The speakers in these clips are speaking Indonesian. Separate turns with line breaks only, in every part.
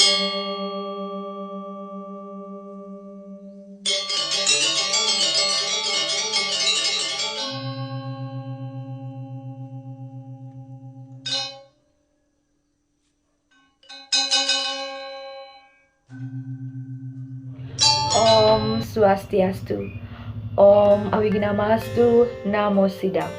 Om Swastiastu, Om Awignamastu, Namo Sidam.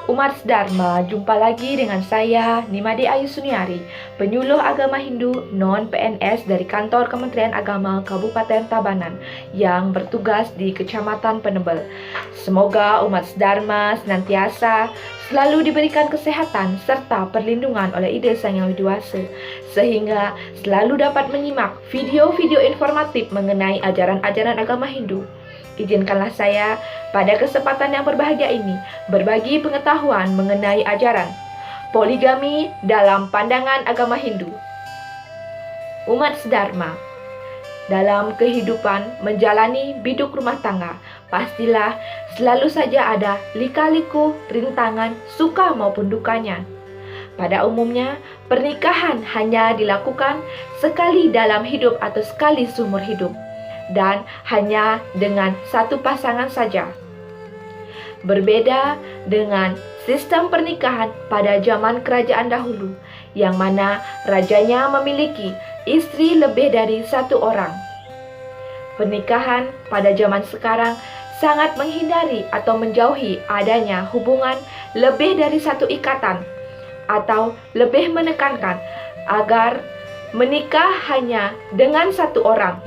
Umat Dharma, jumpa lagi dengan saya, Nimade Ayu Suniari, penyuluh agama Hindu non-PNS dari kantor Kementerian Agama Kabupaten Tabanan yang bertugas di Kecamatan Penebel. Semoga umat Dharma senantiasa selalu diberikan kesehatan serta perlindungan oleh Ida Sang Yang Widi Wasa, sehingga selalu dapat menyimak video-video informatif mengenai ajaran-ajaran agama Hindu. Izinkanlah saya pada kesempatan yang berbahagia ini berbagi pengetahuan mengenai ajaran poligami dalam pandangan agama Hindu. Umat Dharma, dalam kehidupan menjalani biduk rumah tangga, pastilah selalu saja ada lika-liku, rintangan, suka maupun dukanya. Pada umumnya, pernikahan hanya dilakukan sekali dalam hidup atau sekali seumur hidup, dan hanya dengan satu pasangan saja. Berbeda dengan sistem pernikahan pada zaman kerajaan dahulu, yang mana rajanya memiliki istri lebih dari satu orang. Pernikahan pada zaman sekarang sangat menghindari atau menjauhi adanya hubungan lebih dari satu ikatan, atau lebih menekankan agar menikah hanya dengan satu orang.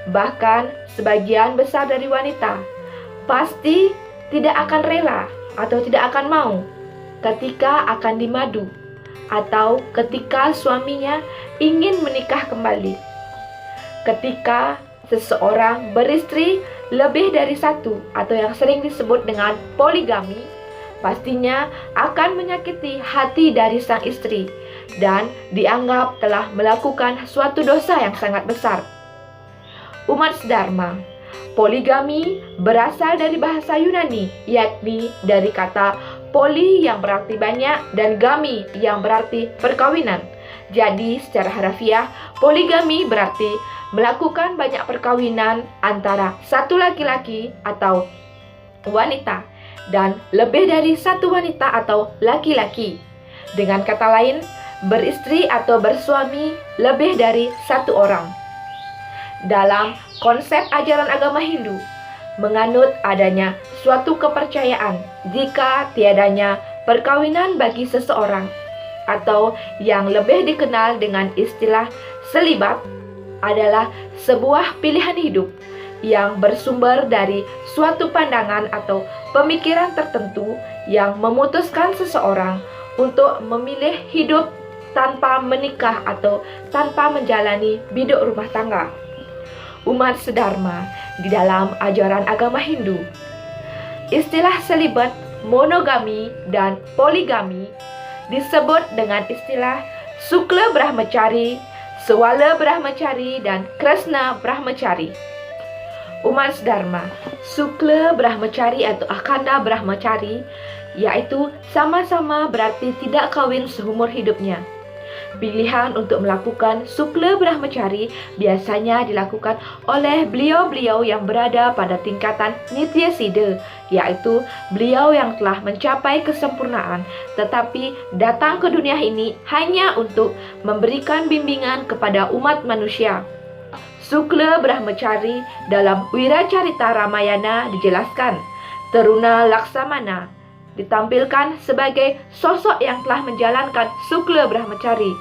Bahkan sebagian besar dari wanita pasti tidak akan rela atau tidak akan mau ketika akan dimadu atau ketika suaminya ingin menikah kembali. Ketika seseorang beristri lebih dari satu atau yang sering disebut dengan poligami, pastinya akan menyakiti hati dari sang istri dan dianggap telah melakukan suatu dosa yang sangat besar. Umat Dharma, poligami berasal dari bahasa Yunani, yakni dari kata poli yang berarti banyak dan gami yang berarti perkawinan. Jadi secara harafiah, poligami berarti melakukan banyak perkawinan antara satu laki-laki atau wanita dan lebih dari satu wanita atau laki-laki. Dengan kata lain, beristri atau bersuami lebih dari satu orang. Dalam konsep ajaran agama Hindu, menganut adanya suatu kepercayaan jika tiadanya perkawinan bagi seseorang, atau yang lebih dikenal dengan istilah selibat, adalah sebuah pilihan hidup yang bersumber dari suatu pandangan atau pemikiran tertentu yang memutuskan seseorang untuk memilih hidup tanpa menikah atau tanpa menjalani biduk rumah tangga. Umat Dharma, di dalam ajaran agama Hindu, istilah selibat, monogami, dan poligami disebut dengan istilah Sukla Brahmachari, Swala Brahmachari, dan Krishna Brahmachari. Umat Dharma, Sukla Brahmachari atau Akhanda Brahmachari, yaitu sama-sama berarti tidak kawin seumur hidupnya. Pilihan untuk melakukan Sukla Brahmachari biasanya dilakukan oleh beliau-beliau yang berada pada tingkatan Nitya Siddha, yaitu beliau yang telah mencapai kesempurnaan tetapi datang ke dunia ini hanya untuk memberikan bimbingan kepada umat manusia. Sukla Brahmachari dalam Wiracarita Ramayana dijelaskan, Taruna Laksamana ditampilkan sebagai sosok yang telah menjalankan Sukla Brahmachari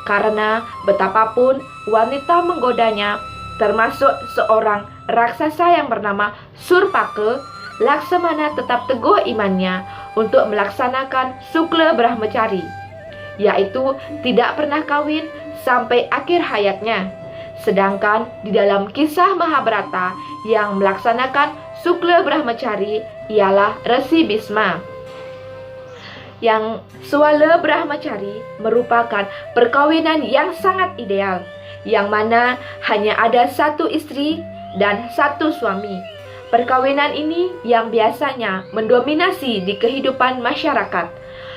karena betapapun wanita menggodanya, termasuk seorang raksasa yang bernama Surpaka, Laksamana tetap teguh imannya untuk melaksanakan Sukla Brahmachari, yaitu tidak pernah kawin sampai akhir hayatnya. Sedangkan di dalam kisah Mahabharata yang melaksanakan Sukla Brahmachari ialah Resi Bhisma. Yang Swala Brahmachari merupakan perkawinan yang sangat ideal, yang mana hanya ada satu istri dan satu suami. Perkawinan ini yang biasanya mendominasi di kehidupan masyarakat.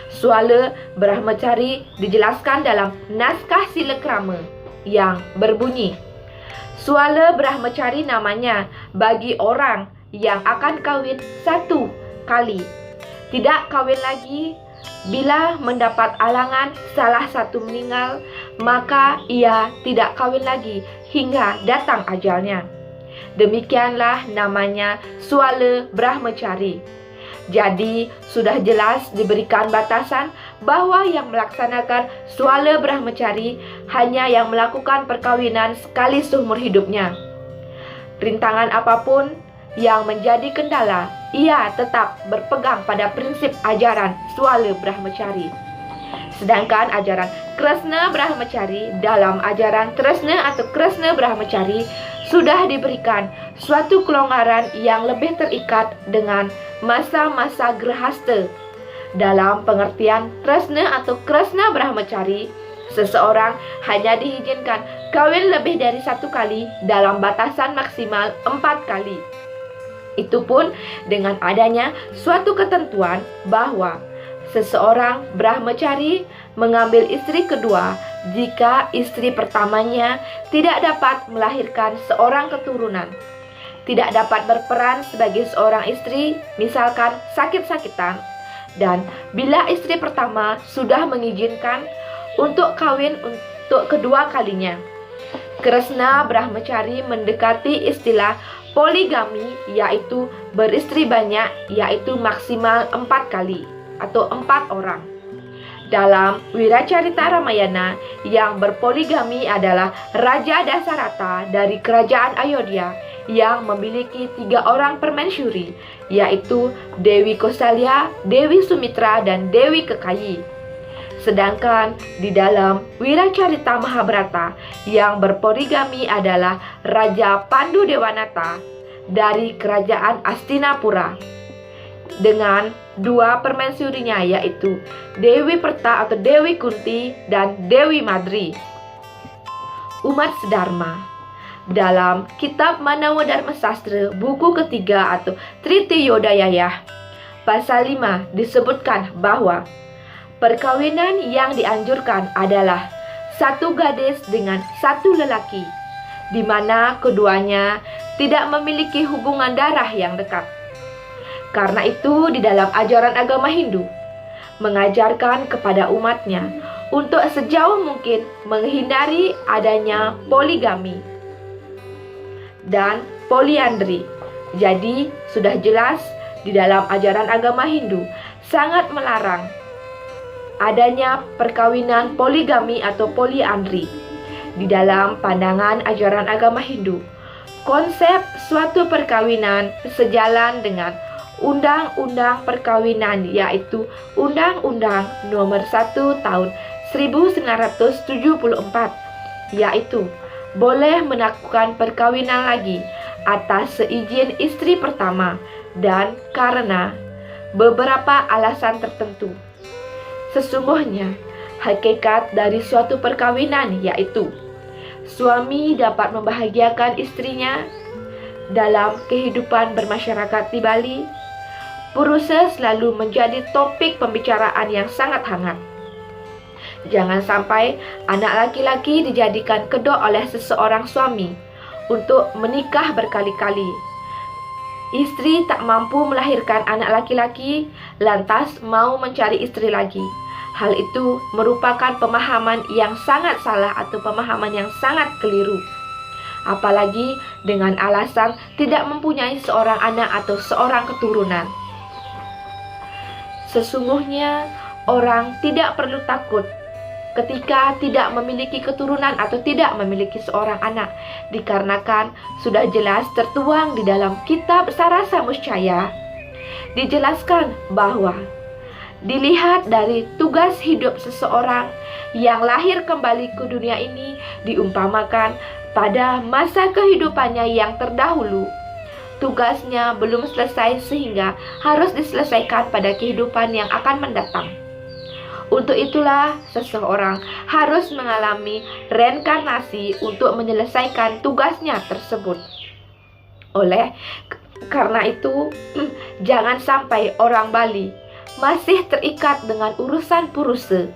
Swala Brahmachari dijelaskan dalam naskah Silakrama. yang berbunyi, "Suala Brahmacari namanya bagi orang yang akan kawin 1 kali, tidak kawin lagi. Bila mendapat alangan salah satu meninggal, maka ia tidak kawin lagi hingga datang ajalnya." Demikianlah namanya suala Brahmacari. Jadi sudah jelas diberikan batasan bahwa yang melaksanakan suala Brahmacari hanya yang melakukan perkawinan sekali seumur hidupnya. Rintangan apapun yang menjadi kendala, ia tetap berpegang pada prinsip ajaran suala Brahmacari. Sedangkan ajaran Krishna Brahmacari, dalam ajaran Tresna atau Krishna Brahmacari sudah diberikan suatu kelonggaran yang lebih terikat dengan masa-masa grahasta. Dalam pengertian Tresna atau Krishna Brahmacari, seseorang hanya diizinkan kawin lebih dari 1 kali dalam batasan maksimal 4 kali. Itu pun dengan adanya suatu ketentuan bahwa seseorang Brahmacari mengambil istri kedua jika istri pertamanya tidak dapat melahirkan seorang keturunan, tidak dapat berperan sebagai seorang istri, misalkan sakit-sakitan, dan bila istri pertama sudah mengizinkan untuk kawin untuk kedua kalinya. Krishna Brahmacari mendekati istilah poligami, yaitu beristri banyak, yaitu maksimal 4 kali atau 4 orang. Dalam Wiracarita Ramayana, yang berpoligami adalah Raja Dasarata dari kerajaan Ayodhya yang memiliki 3 orang permaisuri, yaitu Dewi Kausalya, Dewi Sumitra, dan Dewi Kekayi. Sedangkan di dalam Wiracarita Mahabharata, yang berpoligami adalah Raja Pandu Dewanata dari kerajaan Astinapura dengan 2 permaisurinya, yaitu Dewi Perta atau Dewi Kunti dan Dewi Madri. Umat sedharma, dalam kitab Manawa Dharma Sastra buku ketiga atau Tritiyodayaya pasal 5 disebutkan bahwa perkawinan yang dianjurkan adalah 1 gadis dengan 1 lelaki, di mana keduanya tidak memiliki hubungan darah yang dekat. Karena itu di dalam ajaran agama Hindu mengajarkan kepada umatnya untuk sejauh mungkin menghindari adanya poligami dan poliandri. Jadi sudah jelas di dalam ajaran agama Hindu sangat melarang adanya perkawinan poligami atau poliandri. Di dalam pandangan ajaran agama Hindu, konsep suatu perkawinan sejalan dengan Undang-Undang Perkawinan, yaitu Undang-Undang Nomor 1 Tahun 1974, yaitu boleh melakukan perkawinan lagi atas seizin istri pertama dan karena beberapa alasan tertentu. Sesungguhnya hakikat dari suatu perkawinan yaitu suami dapat membahagiakan istrinya dalam kehidupan bermasyarakat di Bali. Purusa selalu menjadi topik pembicaraan yang sangat hangat. Jangan sampai anak laki-laki dijadikan kedok oleh seseorang suami untuk menikah berkali-kali. Istri tak mampu melahirkan anak laki-laki, lantas mau mencari istri lagi. Hal itu merupakan pemahaman yang sangat salah atau pemahaman yang sangat keliru. Apalagi dengan alasan tidak mempunyai seorang anak atau seorang keturunan. Sesungguhnya orang tidak perlu takut ketika tidak memiliki keturunan atau tidak memiliki seorang anak, dikarenakan sudah jelas tertuang di dalam kitab Sarasa Muscaya. Dijelaskan bahwa dilihat dari tugas hidup seseorang yang lahir kembali ke dunia ini, diumpamakan pada masa kehidupannya yang terdahulu. Tugasnya belum selesai sehingga harus diselesaikan pada kehidupan yang akan mendatang. Untuk itulah seseorang harus mengalami reinkarnasi untuk menyelesaikan tugasnya tersebut. Oleh karena itu, jangan sampai orang Bali masih terikat dengan urusan purusa.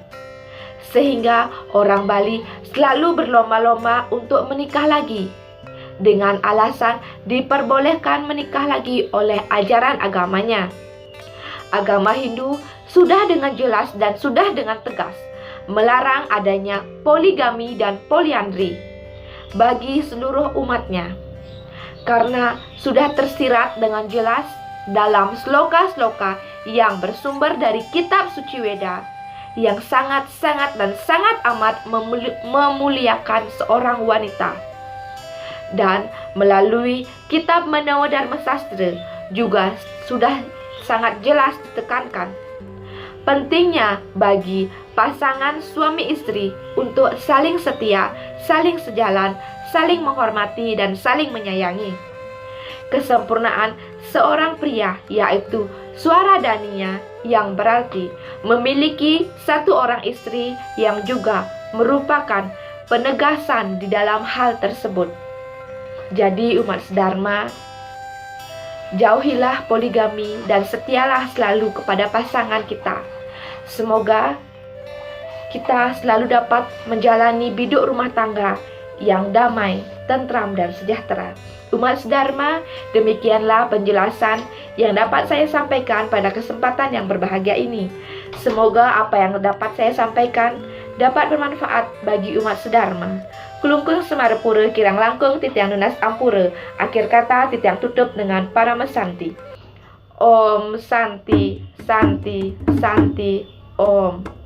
sehingga orang Bali selalu berlomba-lomba untuk menikah lagi, dengan alasan diperbolehkan menikah lagi oleh ajaran agamanya. Agama Hindu sudah dengan jelas dan sudah dengan tegas melarang adanya poligami dan poliandri bagi seluruh umatnya, karena sudah tersirat dengan jelas dalam sloka-sloka yang bersumber dari kitab suci Weda yang sangat-sangat dan sangat amat memuliakan seorang wanita. Dan melalui kitab Manawa Dharma Sastra juga sudah sangat jelas ditekankan pentingnya bagi pasangan suami istri untuk saling setia, saling sejalan, saling menghormati, dan saling menyayangi. Kesempurnaan seorang pria yaitu swaradhaninya, yang berarti memiliki satu orang istri, yang juga merupakan penegasan di dalam hal tersebut. Jadi umat sedharma, jauhilah poligami dan setialah selalu kepada pasangan kita. Semoga kita selalu dapat menjalani biduk rumah tangga yang damai, tentram, dan sejahtera. Umat sedharma, demikianlah penjelasan yang dapat saya sampaikan pada kesempatan yang berbahagia ini. Semoga apa yang dapat saya sampaikan dapat bermanfaat bagi umat sedharma. Kulungkung Semarapura kirang langkung titiang nunas ampura. Akhir kata titiang tutup dengan Paramasanti. Om Santi, Santi, Santi, Om.